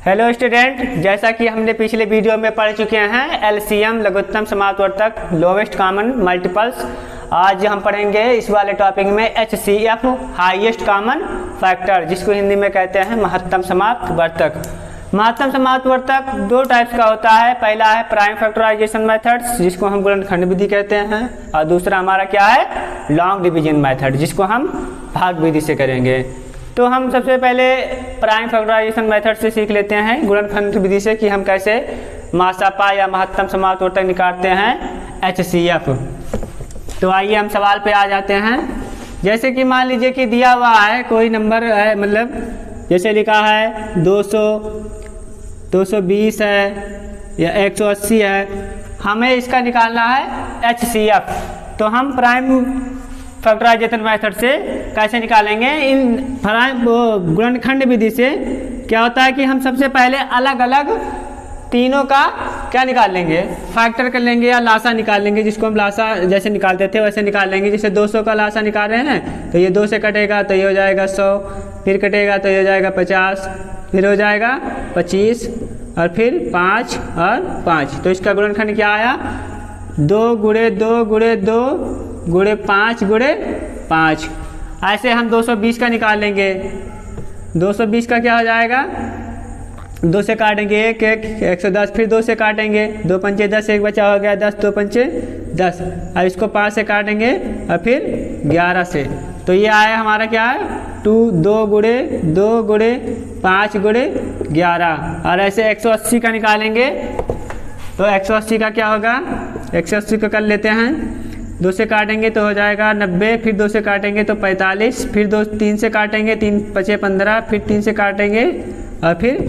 Hello student, जैसा कि हमने पिछले वीडियो में पढ़ चुके हैं एलसीएम लघुत्तम समापवर्तक लोवेस्ट कॉमन मल्टीपल्स। आज हम पढ़ेंगे इस वाले टॉपिक में एचसीएफ हाईएस्ट कॉमन फैक्टर, जिसको हिंदी में कहते हैं महत्तम समापवर्तक। महत्तम समापवर्तक दो टाइप्स का होता है। पहला है प्राइम फैक्टराइजेशन मेथड्स, जिसको हम गुणनखंड विधि कहते हैं, और दूसरा हमारा क्या है, लॉन्ग डिवीजन मेथड, जिसको हम भाग विधि से करेंगे। तो हम सबसे पहले प्राइम फैक्टराइजेशन मेथड से सीख लेते हैं, गुणनखंड विधि से, कि हम कैसे मासापा या महत्तम समापवर्तक निकालते हैं एचसीएफ। तो आइए हम सवाल पे आ जाते हैं। जैसे कि मान लीजिए कि दिया हुआ है कोई नंबर है, मतलब जैसे लिखा है 200, 220 है या 180 है, हमें इसका निकालना है एचसीएफ। तो हम प्राइम फैक्टराइजेशन मेथड से कैसे निकालेंगे? इन गुणनखंड विधि से क्या होता है कि हम सबसे पहले अलग अलग तीनों का क्या निकाल लेंगे, फैक्टर कर लेंगे या लासा निकाल लेंगे, जिसको हम लासा जैसे निकालते थे वैसे निकाल लेंगे। जैसे 200 का लासा निकाल रहे हैं तो ये 2 से कटेगा तो ये हो जाएगा 100, फिर कटेगा तो ये हो जाएगा 50, फिर हो जाएगा 25 और फिर 5 और 5। तो इसका गुणनखंड क्या आया? 2 गुणे 2 गुणे 2 गुणे 5 गुणे 5। ऐसे हम 220 का निकाल लेंगे। 220 का क्या हो जाएगा? 2 से काटेंगे 1 1 110, फिर 2 से काटेंगे 2 पंचे 10, एक बचा हो गया 10, 2 पंचे 10। अब इसको 5 से काटेंगे और फिर 11 से। तो ये आया हमारा क्या है, 2 गुणे 2 गुणे 5 गुणे 11। और ऐसे 180 का निकालेंगे तो 180 का क्या होगा, 180 का कर लेते हैं। 2 से काटेंगे तो हो जाएगा 90, फिर 2 से काटेंगे तो 45, फिर 3 से काटेंगे 3 पचे 15, फिर 3 से काटेंगे और फिर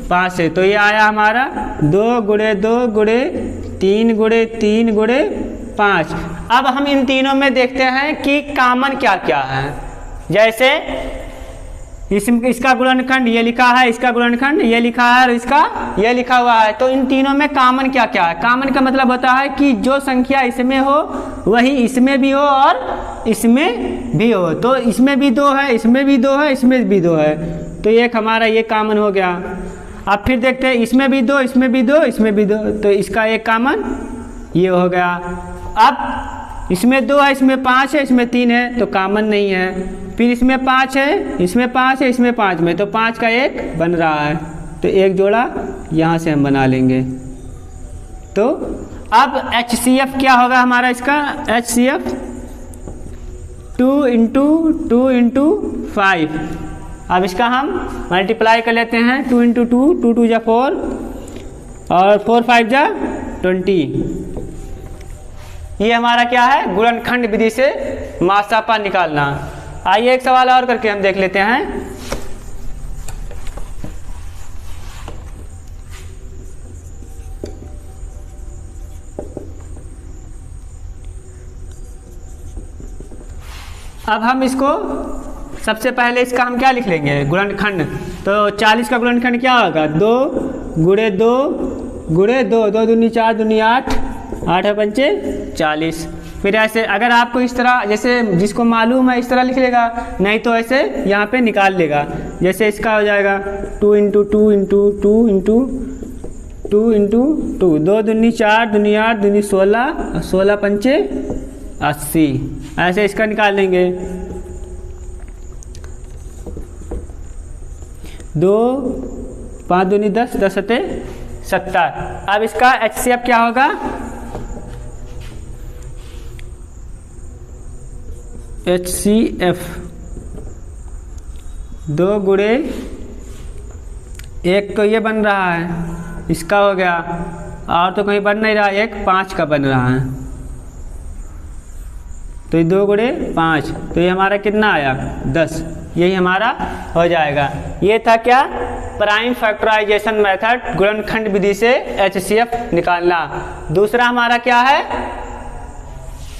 5 से। तो ये आया हमारा 2 गुणे 2 गुणे 3 गुणे 3 गुणे 5। अब हम इन तीनों में देखते हैं कि कॉमन क्या क्या है। जैसे इसका गुणनखंड ये लिखा है, इसका गुणनखंड ये लिखा है और इसका ये लिखा हुआ है। तो इन तीनों में कॉमन क्या क्या है? कॉमन का मतलब होता है कि जो संख्या इसमें हो वही इसमें भी हो और इसमें भी हो। तो इसमें भी 2 है, इसमें भी 2 है, इसमें भी 2 है। तो एक हमारा ये कॉमन हो गया। अब फिर देखते हैं इसमें भी 2, इसमें भी 2, इसमें भी 2। तो इसका एक कॉमन ये हो गया। अब इसमें 2 है, इसमें 5 है, इसमें 3 है, तो कॉमन नहीं है। फिर इसमें 5 है, इसमें 5 है, इसमें 5 में, तो 5 का 1 बन रहा है, तो एक जोड़ा यहाँ से हम बना लेंगे। तो अब एचसीएफ क्या होगा हमारा? इसका एचसीएफ 2 × 2 × 5। अब इसका हम मल्टीप्लाई कर लेते हैं। 2 × 2, 2 2 जा 4 और 4 5 जा 20। ये हमारा क्या है, गुणनखंड विधि से मासापा निकालना। आइए एक सवाल और करके हम देख लेते हैं। अब हम इसको सबसे पहले इसका हम क्या लिख लेंगे, गुणनखंड। तो 40 का गुणनखंड क्या होगा? 2 गुणे 2 गुणे 2, 2 दूनी 4 दूनी 8, 8 पंचे 40। फिर ऐसे अगर आपको इस तरह, जैसे जिसको मालूम है इस तरह लिख लेगा, नहीं तो ऐसे यहाँ पे निकाल लेगा। जैसे इसका हो जाएगा 2 × 2 × 2 × 2 × 2, 2 दूनी 4 दूनी 8 दूनी 16 और 16 पंचे 80। ऐसे इसका निकाल लेंगे। 2 5 दूनी 10, 10 सते 70। अब इसका एचसीएफ क्या होगा? एचसीएफ 2 गुणे 1 तो ये बन रहा है, इसका हो गया, और तो कहीं बन नहीं रहा, 1 5 का बन रहा है। तो ये 2 गुणे 5, तो ये हमारा कितना आया? 10। यही हमारा हो जाएगा। ये था क्या, प्राइम फैक्टराइजेशन मेथड, गुणनखंड विधि से एचसीएफ निकालना। दूसरा हमारा क्या है,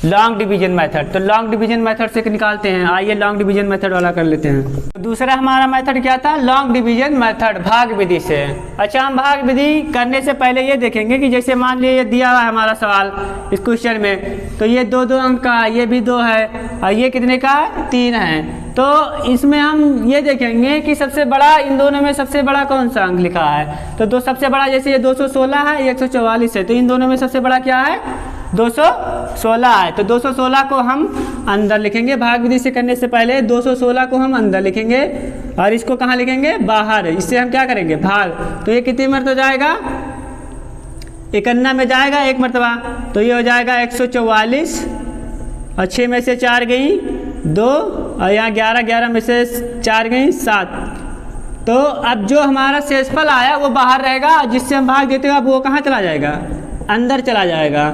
लॉन्ग डिवीजन मेथड। तो लॉन्ग डिवीजन मेथड से निकालते हैं। आइए लॉन्ग डिवीजन मेथड वाला कर लेते हैं। दूसरा हमारा मेथड क्या था, लॉन्ग डिवीजन मेथड, भाग विधि से। अच्छा, हम भाग विधि करने से पहले ये देखेंगे कि जैसे मान लीजिए दिया हुआ है हमारा सवाल इस क्वेश्चन में, तो ये 2 2 अंक का, ये भी 2 है और ये कितने का है, 3 है। तो इसमें हम ये देखेंगे कि सबसे बड़ा इन दोनों में सबसे बड़ा कौन सा अंक लिखा है। तो सबसे बड़ा जैसे ये 216 है, 144 है, तो इन दोनों में सबसे बड़ा क्या है 216 है। तो 216 को हम अंदर लिखेंगे, भाग विधि से करने से पहले 216 को हम अंदर लिखेंगे और इसको कहाँ लिखेंगे बाहर। इससे हम क्या करेंगे भाग। तो ये कितनी मरतबा जाएगा 51 में जाएगा 1 मरतबा, तो ये हो जाएगा 144 और 6 में से 4 गई 2 और यहाँ 11 में से 4 गई 7। तो अब जो हमारा शेषफल आया वो बाहर रहेगा, जिससे हम भाग देते हैं अब वो कहाँ चला जाएगा अंदर चला जाएगा।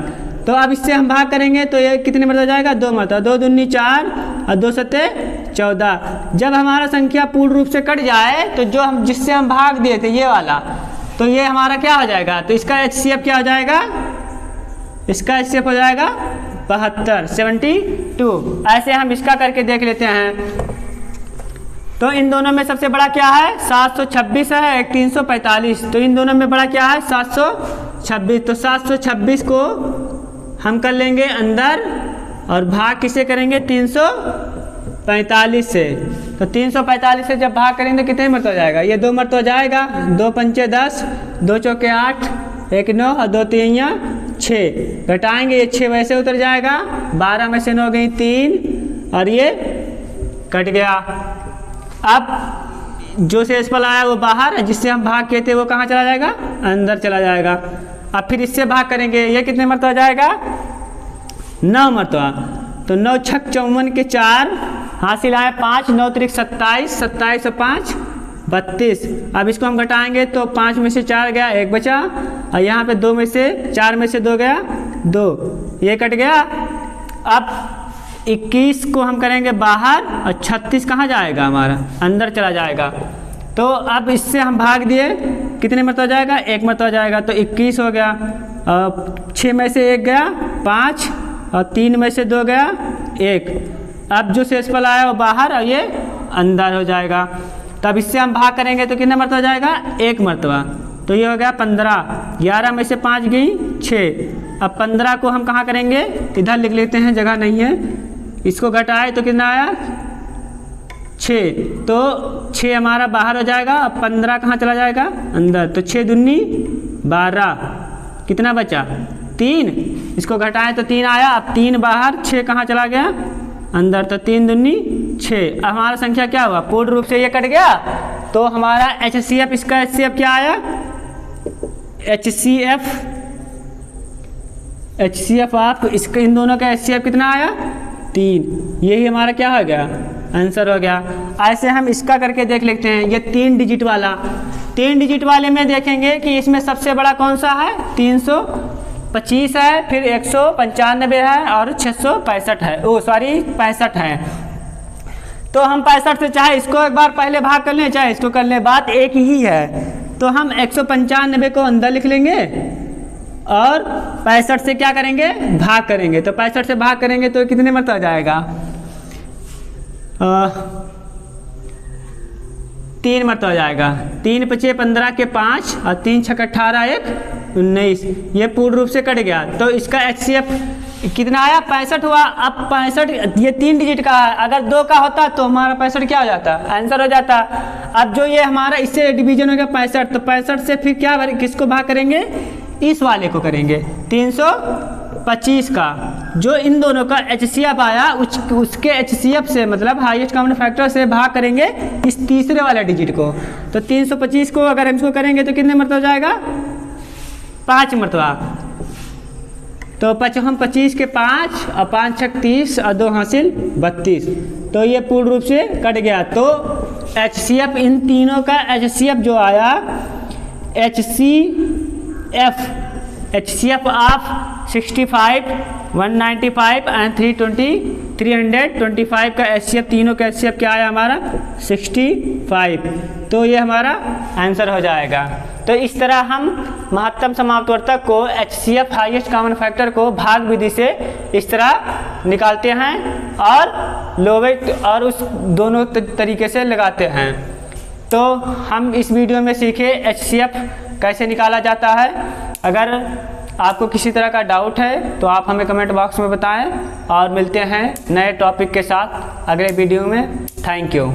तो अब इससे हम भाग करेंगे तो ये कितने मरतबा जाएगा 2 मरतबा, 2 दूनी 4 और 2 सत्ते 14। जब हमारा संख्या पूर्ण रूप से कट जाए तो जो हम जिससे हम भाग दिए थे ये वाला, तो ये हमारा क्या हो जाएगा, तो इसका HCF क्या हो जाएगा, इसका HCF हो जाएगा 72। ऐसे हम इसका करके देख लेते हैं। तो इन दोनों में सबसे बड़ा क्या है 726 है, एक 345। तो इन दोनों में बड़ा क्या है 726। तो 726 को हम कर लेंगे अंदर और भाग किसे करेंगे 345 से। तो 345 से जब भाग करेंगे तो कितने मरतबा जाएगा, ये 2 मरतबा जाएगा, 2 पंचे 10, 2 चौके 8, 1 9 और 2 3 6। घटाएंगे ये 6 वैसे उतर जाएगा, 12 में से 9 गई 3 और ये कट गया। अब जो शेषफल आया वो बाहर, जिससे हम भाग किए थे वो कहाँ चला जाएगा अंदर चला जाएगा। अब फिर इससे भाग करेंगे, ये कितने मरतबा जाएगा 9 मरतबा। तो 9 छक 54 के 4 हासिल आए 5, 9 त्रिक 27, 27 और 5 32। अब इसको हम घटाएंगे तो 5 में से 4 गया 1 बचा और यहाँ पे 2 में से 4 में से 2 गया 2, ये कट गया। अब 21 को हम करेंगे बाहर और 36 कहाँ जाएगा हमारा अंदर चला जाएगा। तो अब इससे हम भाग दिए कितने मरतबा जाएगा 1 मरतबा जाएगा, तो 21 हो गया। 6 में से 1 गया 5 और 3 में से 2 गया 1। अब जो शेषफल आया वो बाहर और ये अंदर हो जाएगा। तब इससे हम भाग करेंगे तो कितने मरतबा जाएगा 1 मरतबा, तो ये हो गया 15। 11 में से 5 गई 6। अब 15 को हम कहाँ करेंगे, इधर लिख लेते हैं जगह नहीं है, इसको घटाए तो कितना आया 6। तो 6 हमारा बाहर हो जाएगा, अब 15 कहाँ चला जाएगा अंदर। तो 6 दूनी 12, कितना बचा 3, इसको घटाएं तो 3 आया। अब 3 बाहर 6 कहाँ चला गया अंदर, तो 3 दूनी 6। अब हमारा संख्या क्या हुआ पूर्ण रूप से ये कट गया। तो हमारा HCF, इसका HCF क्या आया HCF आप इसका इन दोनों का HCF कितना आया 3। यही हमारा क्या हो गया आंसर हो गया। ऐसे हम इसका करके देख लेते हैं। ये 3 डिजिट वाला, 3 डिजिट वाले में देखेंगे कि इसमें सबसे बड़ा कौन सा है 325 है, फिर 195 है और 665 है, 65 है। तो हम 65 से चाहे इसको एक बार पहले भाग कर लें चाहे इसको कर लें, बात एक ही है। तो हम 195 को अंदर लिख लेंगे और 65 से क्या करेंगे भाग करेंगे। तो 65 से भाग करेंगे तो कितने मरतबा जाएगा 3 मरतबा जाएगा। 3 पचे 15 के 5 और 3 छक 18 1 19, ये पूर्ण रूप से कट गया। तो इसका HCF कितना आया 65 हुआ। अब 65 ये 3 डिजिट का है, अगर 2 का होता तो हमारा 65 क्या हो जाता आंसर हो जाता। अब जो ये हमारा इससे डिवीजन हो गया 65, तो 65 से फिर क्या किसको भाग करेंगे इस वाले को करेंगे 325 का। जो इन दोनों का HCF आया उसके HCF से मतलब हाईएस्ट कॉमन फैक्टर से भाग करेंगे इस तीसरे वाले डिजिट को। तो 325 को अगर हम इसको करेंगे तो कितने मरतबा जाएगा 5 मरतबा। तो हम 25 के 5 और 5 छक 30 और 2 हासिल 32, तो ये पूर्ण रूप से कट गया। तो HCF इन तीनों का HCF जो आया HCF ऑफ 65, 195 एंड 325 का HCF, तीनों का HCF क्या आया हमारा 65। तो ये हमारा आंसर हो जाएगा। तो इस तरह हम महत्तम समापवर्तक को HCF हाईएस्ट कॉमन फैक्टर को भाग विधि से इस तरह निकालते हैं और लोवेस्ट और उस दोनों तरीके से लगाते हैं। तो हम इस वीडियो में सीखे HCF कैसे निकाला जाता है। अगर आपको किसी तरह का डाउट है तो आप हमें कमेंट बॉक्स में बताएं और मिलते हैं नए टॉपिक के साथ अगले वीडियो में। Thank you.